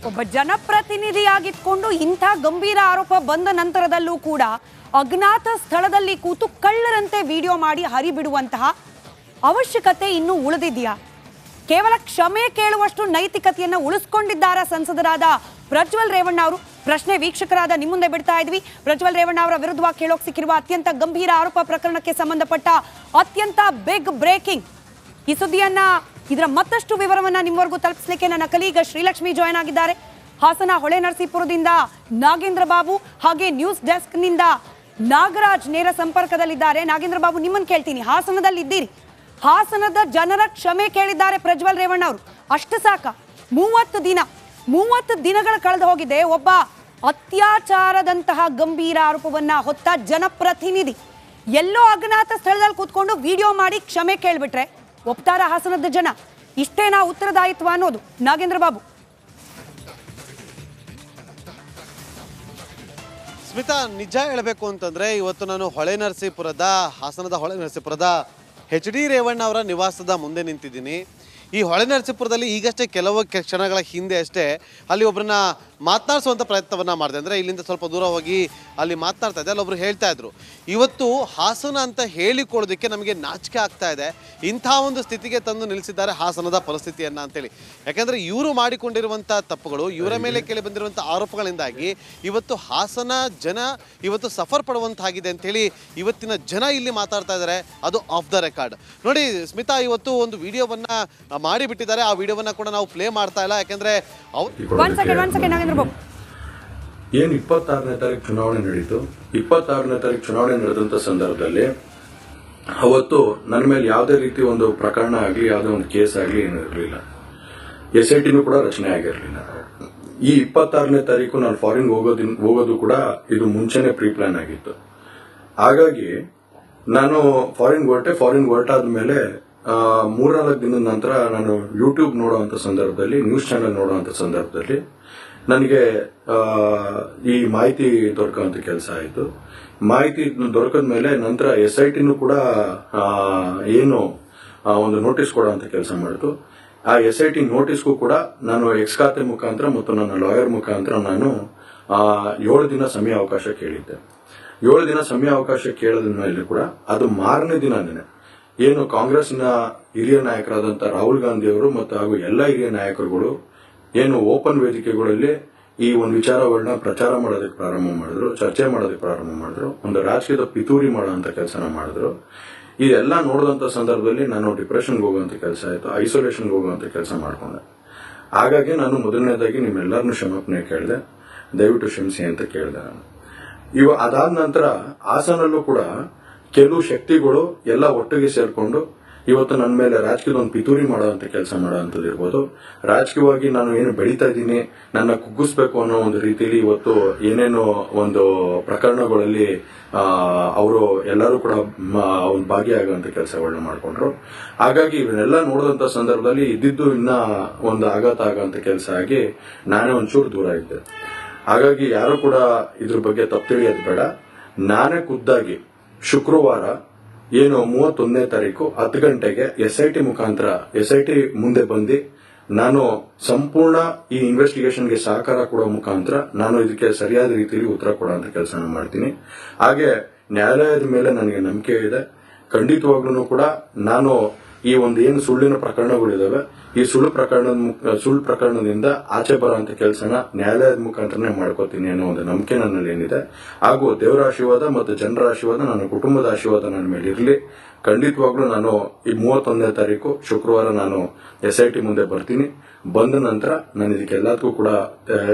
ಒಬ್ಬ ಜನಪ್ರತಿನಿಧಿಯಾಗಿದ್ಕೊಂಡು ಇಂಥ ಗಂಭೀರ ಆರೋಪ ಬಂದ ನಂತರದಲ್ಲೂ ಕೂಡ ಅಜ್ಞಾತ ಸ್ಥಳದಲ್ಲಿ ಕೂತು ಕಳ್ಳರಂತೆ ವಿಡಿಯೋ ಮಾಡಿ ಹರಿಬಿಡುವಂತಹ ಅವಶ್ಯಕತೆ ಇನ್ನೂ ಉಳಿದಿದೆಯಾ? ಕೇವಲ ಕ್ಷಮೆ ಕೇಳುವಷ್ಟು ನೈತಿಕತೆಯನ್ನು ಉಳಿಸ್ಕೊಂಡಿದ್ದಾರಾ ಸಂಸದರಾದ ಪ್ರಜ್ವಲ್ ರೇವಣ್ಣ ಅವರು? ಪ್ರಶ್ನೆ ವೀಕ್ಷಕರಾದ ನಿಮ್ಮ ಮುಂದೆ ಬಿಡ್ತಾ ಇದ್ವಿ. ಪ್ರಜ್ವಲ್ ರೇವಣ್ಣ ಅವರ ವಿರುದ್ಧವಾಗಿ ಕೇಳೋಕೆ ಸಿಕ್ಕಿರುವ ಅತ್ಯಂತ ಗಂಭೀರ ಆರೋಪ ಪ್ರಕರಣಕ್ಕೆ ಸಂಬಂಧಪಟ್ಟ ಅತ್ಯಂತ ಬಿಗ್ ಬ್ರೇಕಿಂಗ್ ಈ ಸುದ್ದಿಯನ್ನ, ಇದರ ಮತ್ತಷ್ಟು ವಿವರವನ್ನ ನಿಮ್ಮವರೆಗೂ ತಲುಪಿಸಲಿಕ್ಕೆ ನನ್ನ ಕಲೀಗ ಶ್ರೀಲಕ್ಷ್ಮಿ ಜಾಯ್ನ್ ಆಗಿದ್ದಾರೆ. ಹಾಸನ ಹೊಳೆನರಸೀಪುರದಿಂದ ನಾಗೇಂದ್ರ ಬಾಬು ಹಾಗೆ ನ್ಯೂಸ್ ಡೆಸ್ಕ್ ನಿಂದ ನಾಗರಾಜ್ ನೇರ ಸಂಪರ್ಕದಲ್ಲಿದ್ದಾರೆ. ನಾಗೇಂದ್ರ ಬಾಬು, ನಿಮ್ಮನ್ನು ಕೇಳ್ತೀನಿ, ಹಾಸನದಲ್ಲಿ ಇದ್ದೀರಿ. ಹಾಸನದ ಜನರ ಕ್ಷಮೆ ಕೇಳಿದ್ದಾರೆ ಪ್ರಜ್ವಲ್ ರೇವಣ್ಣ ಅವರು. ಅಷ್ಟು ಸಾಕ? 30 ದಿನಗಳು ಕಳೆದು ಹೋಗಿದೆ. ಒಬ್ಬ ಅತ್ಯಾಚಾರದಂತಹ ಗಂಭೀರ ಆರೋಪವನ್ನ ಹೊತ್ತ ಜನಪ್ರತಿನಿಧಿ ಎಲ್ಲೋ ಅಜ್ಞಾತ ಸ್ಥಳದಲ್ಲಿ ಕೂತ್ಕೊಂಡು ವಿಡಿಯೋ ಮಾಡಿ ಕ್ಷಮೆ ಕೇಳ್ಬಿಟ್ರೆ ಒಪ್ತಾರ ಹಾಸನದ ಜನ? ಇಷ್ಟೇನಾ ಉತ್ತರದಾಯಿತ್ವ ಅನ್ನೋದು? ನಾಗೇಂದ್ರ ಬಾಬು. ಸ್ಮಿತಾ, ನಿಜ ಹೇಳಬೇಕು ಅಂತಂದ್ರೆ ಇವತ್ತು ನಾನು ಹಾಸನದ ಹೊಳೆನರಸೀಪುರದ HD ರೇವಣ್ಣ ಅವರ ನಿವಾಸದ ಮುಂದೆ ನಿಂತಿದ್ದೀನಿ. ಈ ಹೊಳೆನರಸೀಪುರದಲ್ಲಿ ಈಗಷ್ಟೇ ಕೆಲವು ಕ್ಷಣಗಳ ಹಿಂದೆ ಅಷ್ಟೇ ಅಲ್ಲಿ ಒಬ್ಬರನ್ನ ಮಾತನಾಡಿಸುವಂಥ ಪ್ರಯತ್ನವನ್ನು ಮಾಡಿದೆ. ಅಂದರೆ ಇಲ್ಲಿಂದ ಸ್ವಲ್ಪ ದೂರ ಹೋಗಿ ಅಲ್ಲಿ ಮಾತನಾಡ್ತಾ ಇದ್ದೆ. ಅಲ್ಲೊಬ್ರು ಹೇಳ್ತಾ ಇದ್ರು, ಇವತ್ತು ಹಾಸನ ಅಂತ ಹೇಳಿಕೊಳ್ಳೋದಕ್ಕೆ ನಮಗೆ ನಾಚಿಕೆ ಆಗ್ತಾ ಇದೆ, ಇಂಥ ಒಂದು ಸ್ಥಿತಿಗೆ ತಂದು ನಿಲ್ಲಿಸಿದ್ದಾರೆ ಹಾಸನದ ಪರಿಸ್ಥಿತಿಯನ್ನು ಅಂತೇಳಿ. ಯಾಕೆಂದರೆ ಇವರು ಮಾಡಿಕೊಂಡಿರುವಂಥ ತಪ್ಪುಗಳು, ಇವರ ಮೇಲೆ ಕೇಳಿ ಬಂದಿರುವಂಥ ಆರೋಪಗಳಿಂದಾಗಿ ಇವತ್ತು ಹಾಸನ ಜನ ಇವತ್ತು ಸಫರ್ ಪಡುವಂತಾಗಿದೆ ಅಂಥೇಳಿ ಇವತ್ತಿನ ಜನ ಇಲ್ಲಿ ಮಾತಾಡ್ತಾ ಇದ್ದಾರೆ. ಅದು ಆಫ್ ದ ರೆಕಾರ್ಡ್. ನೋಡಿ ಸ್ಮಿತಾ, ಇವತ್ತು ಒಂದು ವಿಡಿಯೋವನ್ನು ಮಾಡಿಬಿಟ್ಟಿದ್ದಾರೆ. ಆ ವಿಡಿಯೋವನ್ನ ಕೂಡ ನಾವು ಪ್ಲೇ ಮಾಡ್ತಾ ಇಲ್ಲ, ಯಾಕೆಂದ್ರೆ ಏನು 26ನೇ ತಾರೀಕು ಚುನಾವಣೆ ನಡೀತು. 26ನೇ ತಾರೀಕು ಚುನಾವಣೆ ನಡೆದಂತ ಸಂದರ್ಭದಲ್ಲಿ ಅವತ್ತು ನನ್ನ ಮೇಲೆ ಯಾವುದೇ ರೀತಿ ಒಂದು ಪ್ರಕರಣ ಆಗಲಿ, ಯಾವುದೇ ಒಂದು ಕೇಸ್ ಆಗಲಿ ಏನು ಇರಲಿಲ್ಲ. SITನೂ ಕೂಡ ರಚನೆ ಆಗಿರಲಿಲ್ಲ. ಈ 26ನೇ ತಾರೀಕು ನಾನು ಫಾರಿನ್ ಹೋಗೋದು ಕೂಡ ಇದು ಮುಂಚೆನೆ ಪ್ರೀ ಪ್ಲಾನ್ ಆಗಿತ್ತು. ಹಾಗಾಗಿ ನಾನು ಫಾರಿನ್ ಹೊರಟಾದ್ಮೇಲೆ 3-4 ದಿನದ ನಂತರ ನಾನು ಯೂಟ್ಯೂಬ್ ನೋಡುವಂತ ಸಂದರ್ಭದಲ್ಲಿ, ನ್ಯೂಸ್ ಚಾನೆಲ್ ನೋಡುವಂತ ಸಂದರ್ಭದಲ್ಲಿ ನನಗೆ ಈ ಮಾಹಿತಿ ದೊರಕುವಂತ ಕೆಲಸ ಆಯಿತು. ಮಾಹಿತಿ ದೊರಕದ ಮೇಲೆ ನಂತರ SITನೂ ಕೂಡ ಏನು ಒಂದು ನೋಟಿಸ್ ಕೊಡುವಂತ ಕೆಲಸ ಮಾಡಿತು. ಆ SIT ನೋಟಿಸ್ಗೂ ಕೂಡ ನಾನು ಎಕ್ಸ್ ಖಾತೆ ಮುಖಾಂತರ ಮತ್ತು ನನ್ನ ಲಾಯರ್ ಮುಖಾಂತರ ನಾನು 7 ದಿನ ಸಮಯ ಅವಕಾಶ ಕೇಳಿದ್ದೆ. 7 ದಿನ ಸಮಯ ಅವಕಾಶ ಕೇಳದ ಮೇಲೆ ಕೂಡ ಅದು ಮಾರನೇ ದಿನನೇ ಏನು ಕಾಂಗ್ರೆಸ್ನ ಹಿರಿಯ ನಾಯಕರಾದಂಥ ರಾಹುಲ್ ಗಾಂಧಿ ಅವರು ಮತ್ತು ಹಾಗೂ ಎಲ್ಲ ಹಿರಿಯ ನಾಯಕರುಗಳು ಏನು ಓಪನ್ ವೇದಿಕೆಗಳಲ್ಲಿ ಈ ಒಂದು ವಿಚಾರಗಳನ್ನ ಪ್ರಚಾರ ಮಾಡೋದಕ್ಕೆ ಪ್ರಾರಂಭ ಮಾಡಿದ್ರು, ಚರ್ಚೆ ಮಾಡೋದಕ್ಕೆ ಪ್ರಾರಂಭ ಮಾಡಿದ್ರು, ಒಂದು ರಾಜಕೀಯದ ಪಿತೂರಿ ಮಾಡುವಂತ ಕೆಲಸನ ಮಾಡಿದ್ರು. ಇದೆಲ್ಲ ನೋಡಿದಂತ ಸಂದರ್ಭದಲ್ಲಿ ನಾನು ಡಿಪ್ರೆಷನ್ಗೆ ಹೋಗುವಂತ ಕೆಲಸ ಆಯಿತು, ಐಸೋಲೇಷನ್ಗೆ ಹೋಗುವಂತ ಕೆಲಸ ಮಾಡ್ಕೊಂಡೆ. ಹಾಗಾಗಿ ನಾನು ಮೊದಲನೇದಾಗಿ ನಿಮ್ಮೆಲ್ಲರನ್ನೂ ಕ್ಷಮಾಪಣೆ ಕೇಳಿದೆ, ದಯವಿಟ್ಟು ಕ್ಷಮಿಸಿ ಅಂತ ಕೇಳಿದೆ ನಾನು. ಅದಾದ ನಂತರ ಹಾಸನಲ್ಲೂ ಕೂಡ ಕೆಲವು ಶಕ್ತಿಗಳು ಎಲ್ಲ ಒಟ್ಟಿಗೆ ಸೇರ್ಕೊಂಡು ಇವತ್ತು ನನ್ನ ಮೇಲೆ ರಾಜಕೀಯದ ಒಂದು ಪಿತೂರಿ ಮಾಡುವಂತ ಕೆಲಸ ಮಾಡುವಂತದ್ದು ಇರ್ಬೋದು. ರಾಜಕೀಯವಾಗಿ ನಾನು ಏನು ಬೆಳೀತಾ ಇದ್ದೀನಿ, ನನ್ನ ಕುಗ್ಗಿಸ್ಬೇಕು ಅನ್ನೋ ಒಂದು ರೀತಿಯಲ್ಲಿ ಇವತ್ತು ಏನೇನು ಒಂದು ಪ್ರಕರಣಗಳಲ್ಲಿ ಅವರು ಎಲ್ಲರೂ ಕೂಡ ಒಂದು ಭಾಗಿಯಾಗುವಂತ ಕೆಲಸಗಳನ್ನ ಮಾಡ್ಕೊಂಡ್ರು. ಹಾಗಾಗಿ ಇವನ್ನೆಲ್ಲ ನೋಡಿದಂತ ಸಂದರ್ಭದಲ್ಲಿ ಇದ್ದಿದ್ದು ಇನ್ನ ಒಂದು ಆಘಾತ ಆಗುವಂತ ಕೆಲಸ ಆಗಿ ನಾನೇ ಒಂಚೂರು ದೂರ ಇದ್ದೆ. ಹಾಗಾಗಿ ಯಾರು ಕೂಡ ಇದ್ರ ಬಗ್ಗೆ ತಪ್ಪು ತಿಳಿಯೋದು ಬೇಡ. ನಾನೇ ಖುದ್ದಾಗಿ ಶುಕ್ರವಾರ ಏನು 31ನೇ ತಾರೀಕು 10 ಗಂಟೆಗೆ SIT ಮುಖಾಂತರ SIT ಮುಂದೆ ಬಂದು ನಾನು ಸಂಪೂರ್ಣ ಈ ಇನ್ವೆಸ್ಟಿಗೇಷನ್ಗೆ ಸಹಕಾರ ಕೊಡೋ ಮುಖಾಂತರ ನಾನು ಇದಕ್ಕೆ ಸರಿಯಾದ ರೀತಿಯಲ್ಲಿ ಉತ್ತರ ಕೊಡುವಂತ ಕೆಲಸ ಮಾಡ್ತೀನಿ. ಹಾಗೆ ನ್ಯಾಯಾಲಯದ ಮೇಲೆ ನನಗೆ ನಂಬಿಕೆ ಇದೆ. ಖಂಡಿತವಾಗ್ಲೂ ಕೂಡ ನಾನು ಈ ಒಂದು ಏನು ಸುಳ್ಳಿನ ಪ್ರಕರಣಗಳಿದಾವೆ, ಈ ಸುಳ್ಳು ಪ್ರಕರಣದಿಂದ ಆಚೆ ಬರುವಂತ ಕೆಲಸನ ನ್ಯಾಯಾಲಯದ ಮುಖಾಂತರನೇ ಮಾಡ್ಕೋತೀನಿ ಅನ್ನೋ ಒಂದು ನಂಬಿಕೆ ನನ್ನಲ್ಲಿ ಏನಿದೆ. ಹಾಗೂ ದೇವರ ಆಶೀರ್ವಾದ ಮತ್ತು ಜನರ ಆಶೀರ್ವಾದ, ನನ್ನ ಕುಟುಂಬದ ಆಶೀರ್ವಾದ ನನ್ನ ಮೇಲೆ ಇರಲಿ. ಖಂಡಿತವಾಗ್ಲೂ ನಾನು ಈ 31ನೇ ತಾರೀಕು ಶುಕ್ರವಾರ ನಾನು SIT ಮುಂದೆ ಬರ್ತೀನಿ. ಬಂದ ನಂತರ ನಾನು ಇದಕ್ಕೆಲ್ಲದಕ್ಕೂ ಕೂಡ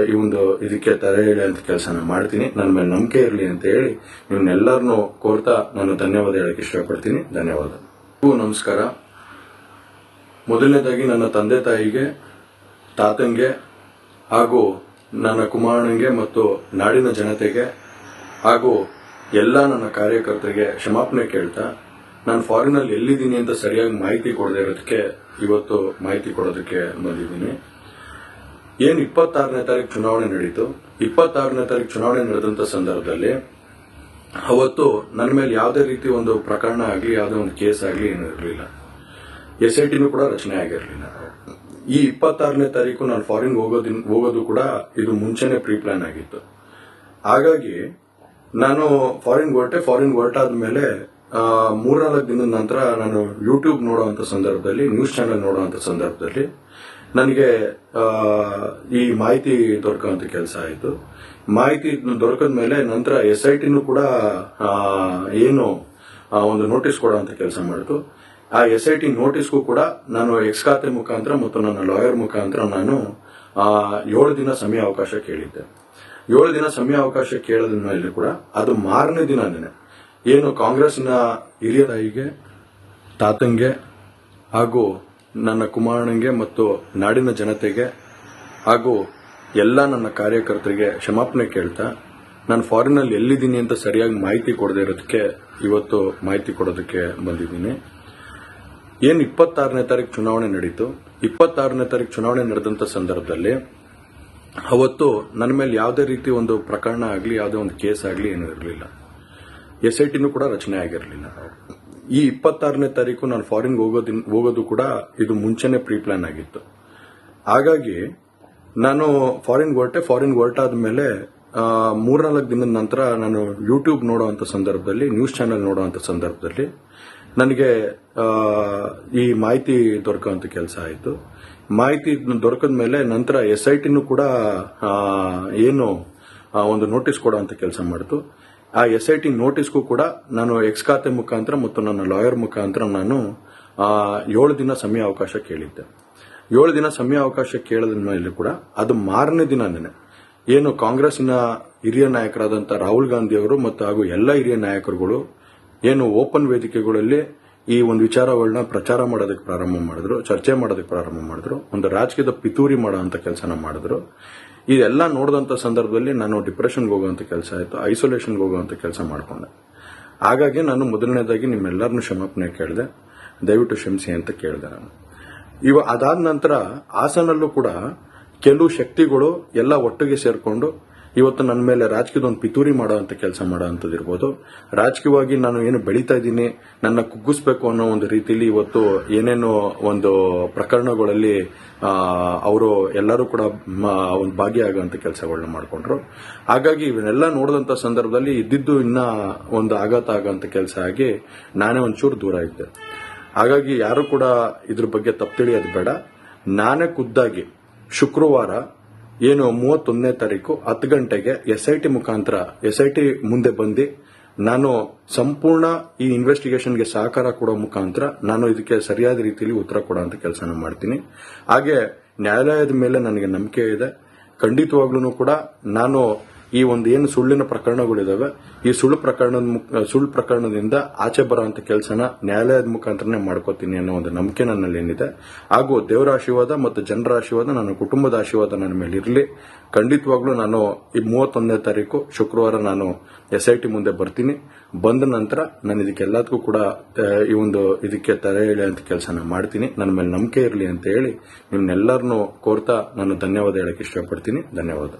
ಇದಕ್ಕೆ ತೆರೆ ಎಳೆಯುವಂತ ಕೆಲಸನ ಮಾಡ್ತೀನಿ. ನನ್ನ ಮೇಲೆ ನಂಬಿಕೆ ಇರಲಿ ಅಂತ ಹೇಳಿ ನಿಮ್ನೆಲ್ಲರನ್ನೂ ಕೋರ್ತಾ ನಾನು ಧನ್ಯವಾದ ಹೇಳಕ್ಕೆ ಇಷ್ಟಪಡ್ತೀನಿ. ಧನ್ಯವಾದ. ನಮಸ್ಕಾರ. ಮೊದಲನೇದಾಗಿ ನನ್ನ ತಂದೆ ತಾಯಿಗೆ, ತಾತಂಗೆ ಹಾಗೂ ನನ್ನ ಕುಮಾರನಿಗೆ ಮತ್ತು ನಾಡಿನ ಜನತೆಗೆ ಹಾಗೂ ಎಲ್ಲ ನನ್ನ ಕಾರ್ಯಕರ್ತರಿಗೆ ಕ್ಷಮಾಪಣೆ ಕೇಳ್ತಾ, ನಾನು ಫಾರಿನಲ್ಲಿ ಎಲ್ಲಿದ್ದೀನಿ ಅಂತ ಸರಿಯಾಗಿ ಮಾಹಿತಿ ಕೊಡದೇ ಇರೋದಕ್ಕೆ ಇವತ್ತು ಮಾಹಿತಿ ಕೊಡೋದಕ್ಕೆ ಬಂದಿದ್ದೀನಿ. ಏನು 26ನೇ ತಾರೀಕು ಚುನಾವಣೆ ನಡೀತು. 26ನೇ ತಾರೀಕು ಚುನಾವಣೆ ನಡೆದಂತ ಸಂದರ್ಭದಲ್ಲಿ ಅವತ್ತು ನನ್ನ ಮೇಲೆ ಯಾವುದೇ ರೀತಿ ಒಂದು ಪ್ರಕರಣ ಆಗಲಿ, ಯಾವುದೇ ಒಂದು ಕೇಸ್ ಆಗಲಿ ಏನು ಇರಲಿಲ್ಲ. SITನೂ ಕೂಡ ರಚನೆ ಆಗಿರಲಿಲ್ಲ. ಈ 26ನೇ ತಾರೀಕು ನಾನು ಫಾರಿನ್ ಹೋಗೋದು ಕೂಡ ಇದು ಮುಂಚೆನೆ ಪ್ರೀ ಪ್ಲಾನ್ ಆಗಿತ್ತು. ಹಾಗಾಗಿ ನಾನು ಫಾರಿನ್ ಹೊರಟಾದ್ಮೇಲೆ 3-4 ದಿನದ ನಂತರ ನಾನು ಯೂಟ್ಯೂಬ್ ನೋಡುವಂತ ಸಂದರ್ಭದಲ್ಲಿ, ನ್ಯೂಸ್ ಚಾನೆಲ್ ನೋಡುವಂತ ಸಂದರ್ಭದಲ್ಲಿ ನನಗೆ ಈ ಮಾಹಿತಿ ದೊರಕುವಂತ ಕೆಲಸ ಆಯಿತು. ಮಾಹಿತಿ ದೊರಕದ ಮೇಲೆ ನಂತರ SITನೂ ಕೂಡ ಏನು ಒಂದು ನೋಟಿಸ್ ಕೊಡುವಂತ ಕೆಲಸ ಮಾಡಿತು. ಆ SIT ನೋಟಿಸ್ಗೂ ಕೂಡ ನಾನು ಎಕ್ಸ್ ಖಾತೆ ಮುಖಾಂತರ ಮತ್ತು ನನ್ನ ಲಾಯರ್ ಮುಖಾಂತರ ನಾನು 7 ದಿನ ಸಮಯ ಅವಕಾಶ ಕೇಳಿದ್ದೆ. 7 ದಿನ ಸಮಯ ಅವಕಾಶ ಕೇಳದ ಮೇಲೆ ಕೂಡ ಅದು ಮಾರನೇ ದಿನನೇ ಏನು ಕಾಂಗ್ರೆಸ್ನ ಹಿರಿಯ ತಾಯಿಗೆ, ತಾತಂಗೆ ಹಾಗೂ ನನ್ನ ಕುಮಾರನಿಗೆ ಮತ್ತು ನಾಡಿನ ಜನತೆಗೆ ಹಾಗೂ ಎಲ್ಲ ನನ್ನ ಕಾರ್ಯಕರ್ತರಿಗೆ ಕ್ಷಮಾಪಣೆ ಕೇಳ್ತಾ, ನಾನು ಫಾರಿನಲ್ಲಿ ಎಲ್ಲಿದ್ದೀನಿ ಅಂತ ಸರಿಯಾಗಿ ಮಾಹಿತಿ ಕೊಡದೇ ಇರೋದಕ್ಕೆ ಇವತ್ತು ಮಾಹಿತಿ ಕೊಡೋದಕ್ಕೆ ಬಂದಿದ್ದೀನಿ. ಏನು 26ನೇ ತಾರೀಕು ಚುನಾವಣೆ ನಡೀತು. 26ನೇ ತಾರೀಕು ಚುನಾವಣೆ ನಡೆದಂತ ಸಂದರ್ಭದಲ್ಲಿ ಅವತ್ತು ನನ್ನ ಮೇಲೆ ಯಾವುದೇ ರೀತಿ ಒಂದು ಪ್ರಕರಣ ಆಗಲಿ, ಯಾವುದೇ ಒಂದು ಕೇಸ್ ಆಗಲಿ ಏನೂ ಇರಲಿಲ್ಲ. SITನೂ ಕೂಡ ರಚನೆ ಆಗಿರಲಿಲ್ಲ. ಈ 26ನೇ ತಾರೀಕು ನಾನು ಫಾರಿನ್ ಹೋಗೋದು ಕೂಡ ಇದು ಮುಂಚೆನೆ ಪ್ರೀ ಪ್ಲಾನ್ ಆಗಿತ್ತು. ಹಾಗಾಗಿ ನಾನು ಫಾರಿನ್ ಹೊರಟಾದ್ಮೇಲೆ 3-4 ದಿನದ ನಂತರ ನಾನು ಯೂಟ್ಯೂಬ್ ನೋಡುವಂತ ಸಂದರ್ಭದಲ್ಲಿ, ನ್ಯೂಸ್ ಚಾನೆಲ್ ನೋಡುವಂತ ಸಂದರ್ಭದಲ್ಲಿ ನನಗೆ ಈ ಮಾಹಿತಿ ದೊರಕುವಂತ ಕೆಲಸ ಆಯಿತು. ಮಾಹಿತಿ ದೊರಕದ ಮೇಲೆ ನಂತರ SITನೂ ಕೂಡ ಏನು ಒಂದು ನೋಟಿಸ್ ಕೊಡುವಂತ ಕೆಲಸ ಮಾಡಿತು. ಆ SIT ನೋಟಿಸ್ಗೂ ಕೂಡ ನಾನು ಎಕ್ಸ್ ಖಾತೆ ಮುಖಾಂತರ ಮತ್ತು ನನ್ನ ಲಾಯರ್ ಮುಖಾಂತರ ನಾನು 7 ದಿನ ಸಮಯ ಅವಕಾಶ ಕೇಳಿದ್ದೆ. 7 ದಿನ ಸಮಯ ಅವಕಾಶ ಕೇಳದ ಮೇಲೆ ಕೂಡ ಅದು ಮಾರನೇ ದಿನನೇ ಏನು ಕಾಂಗ್ರೆಸ್ನ ಹಿರಿಯ ನಾಯಕರಾದಂಥ ರಾಹುಲ್ ಗಾಂಧಿ ಅವರು ಮತ್ತು ಹಾಗೂ ಎಲ್ಲ ಹಿರಿಯ ನಾಯಕರುಗಳು ಏನು ಓಪನ್ ವೇದಿಕೆಗಳಲ್ಲಿ ಈ ಒಂದು ವಿಚಾರಗಳನ್ನ ಪ್ರಚಾರ ಮಾಡೋದಕ್ಕೆ ಪ್ರಾರಂಭ ಮಾಡಿದ್ರು, ಚರ್ಚೆ ಮಾಡೋದಕ್ಕೆ ಪ್ರಾರಂಭ ಮಾಡಿದ್ರು, ಒಂದು ರಾಜಕೀಯದ ಪಿತೂರಿ ಮಾಡುವಂತ ಕೆಲಸನ ಮಾಡಿದ್ರು. ಇದೆಲ್ಲ ನೋಡಿದಂತ ಸಂದರ್ಭದಲ್ಲಿ ನಾನು ಡಿಪ್ರೆಷನ್ಗೆ ಹೋಗುವಂತ ಕೆಲಸ ಆಯಿತು, ಐಸೋಲೇಷನ್ಗೆ ಹೋಗುವಂತ ಕೆಲಸ ಮಾಡಿಕೊಂಡೆ. ಹಾಗಾಗಿ ನಾನು ಮೊದಲನೇದಾಗಿ ನಿಮ್ಮೆಲ್ಲರನ್ನೂ ಕ್ಷಮಾಪಣೆ ಕೇಳಿದೆ, ದಯವಿಟ್ಟು ಕ್ಷಮಿಸಿ ಅಂತ ಕೇಳಿದೆ ನಾನು. ಅದಾದ ನಂತರ ಹಾಸನಲ್ಲೂ ಕೂಡ ಕೆಲವು ಶಕ್ತಿಗಳು ಎಲ್ಲ ಒಟ್ಟಿಗೆ ಸೇರ್ಕೊಂಡು ಇವತ್ತು ನನ್ನ ಮೇಲೆ ರಾಜಕೀಯದ ಒಂದು ಪಿತೂರಿ ಮಾಡುವಂತ ಕೆಲಸ ಮಾಡುವಂತದಿರ್ಬೋದು, ರಾಜಕೀಯವಾಗಿ ನಾನು ಏನು ಬೆಳೀತಾ ಇದ್ದೀನಿ, ನನ್ನ ಕುಗ್ಗಿಸ್ಬೇಕು ಅನ್ನೋ ಒಂದು ರೀತಿಯಲ್ಲಿ ಇವತ್ತು ಏನೇನೋ ಒಂದು ಪ್ರಕರಣಗಳಲ್ಲಿ ಅವರು ಎಲ್ಲರೂ ಕೂಡ ಒಂದು ಭಾಗಿಯಾಗುವಂತ ಕೆಲಸಗಳನ್ನ ಮಾಡಿಕೊಂಡ್ರು. ಹಾಗಾಗಿ ಇವನ್ನೆಲ್ಲ ನೋಡಿದಂತ ಸಂದರ್ಭದಲ್ಲಿ ಇದ್ದಿದ್ದು ಇನ್ನ ಒಂದು ಆಘಾತ ಆಗುವಂತ ಕೆಲಸ ಆಗಿ ನಾನೇ ಒಂಚೂರು ದೂರ ಇದ್ದೆ. ಹಾಗಾಗಿ ಯಾರು ಕೂಡ ಇದ್ರ ಬಗ್ಗೆ ತಪ್ಪು ತಿಳಿಯೋದು ಬೇಡ. ನಾನೇ ಖುದ್ದಾಗಿ ಶುಕ್ರವಾರ ಏನು 31ನೇ ತಾರೀಕು 10 ಗಂಟೆಗೆ SIT ಮುಖಾಂತರ SIT ಮುಂದೆ ಬಂದು ನಾನು ಸಂಪೂರ್ಣ ಈ ಇನ್ವೆಸ್ಟಿಗೇಷನ್ಗೆ ಸಹಕಾರ ಕೊಡೋ ಮುಖಾಂತರ ನಾನು ಇದಕ್ಕೆ ಸರಿಯಾದ ರೀತಿಯಲ್ಲಿ ಉತ್ತರ ಕೊಡುವಂತ ಕೆಲಸನ ಮಾಡ್ತೀನಿ. ಹಾಗೆ ನ್ಯಾಯಾಲಯದ ಮೇಲೆ ನನಗೆ ನಂಬಿಕೆ ಇದೆ. ಖಂಡಿತವಾಗ್ಲೂ ಕೂಡ ನಾನು ಈ ಒಂದು ಏನು ಸುಳ್ಳಿನ ಪ್ರಕರಣಗಳಿದಾವೆ, ಈ ಸುಳ್ಳು ಪ್ರಕರಣದಿಂದ ಆಚೆ ಬರುವಂತ ಕೆಲಸನ ನ್ಯಾಯಾಲಯದ ಮುಖಾಂತರನೇ ಮಾಡ್ಕೋತೀನಿ ಅನ್ನೋ ಒಂದು ನಂಬಿಕೆ ನನ್ನಲ್ಲಿ ಏನಿದೆ. ಹಾಗೂ ದೇವರ ಆಶೀರ್ವಾದ ಮತ್ತು ಜನರ ಆಶೀರ್ವಾದ, ನನ್ನ ಕುಟುಂಬದ ಆಶೀರ್ವಾದ ನನ್ನ ಮೇಲೆ ಇರಲಿ. ಖಂಡಿತವಾಗ್ಲೂ ನಾನು ಈ 31ನೇ ತಾರೀಕು ಶುಕ್ರವಾರ ನಾನು SIT ಮುಂದೆ ಬರ್ತೀನಿ. ಬಂದ ನಂತರ ನಾನು ಇದಕ್ಕೆಲ್ಲದಕ್ಕೂ ಕೂಡ ಇದಕ್ಕೆ ತಡೆ ಎಳೆಯುವಂತ ಕೆಲಸನ ಮಾಡ್ತೀನಿ. ನನ್ನ ಮೇಲೆ ನಂಬಿಕೆ ಇರಲಿ ಅಂತ ಹೇಳಿ ನಿಮ್ನೆಲ್ಲರನ್ನೂ ಕೋರ್ತಾ ನಾನು ಧನ್ಯವಾದ ಹೇಳಕ್ಕೆ ಇಷ್ಟಪಡ್ತೀನಿ. ಧನ್ಯವಾದ.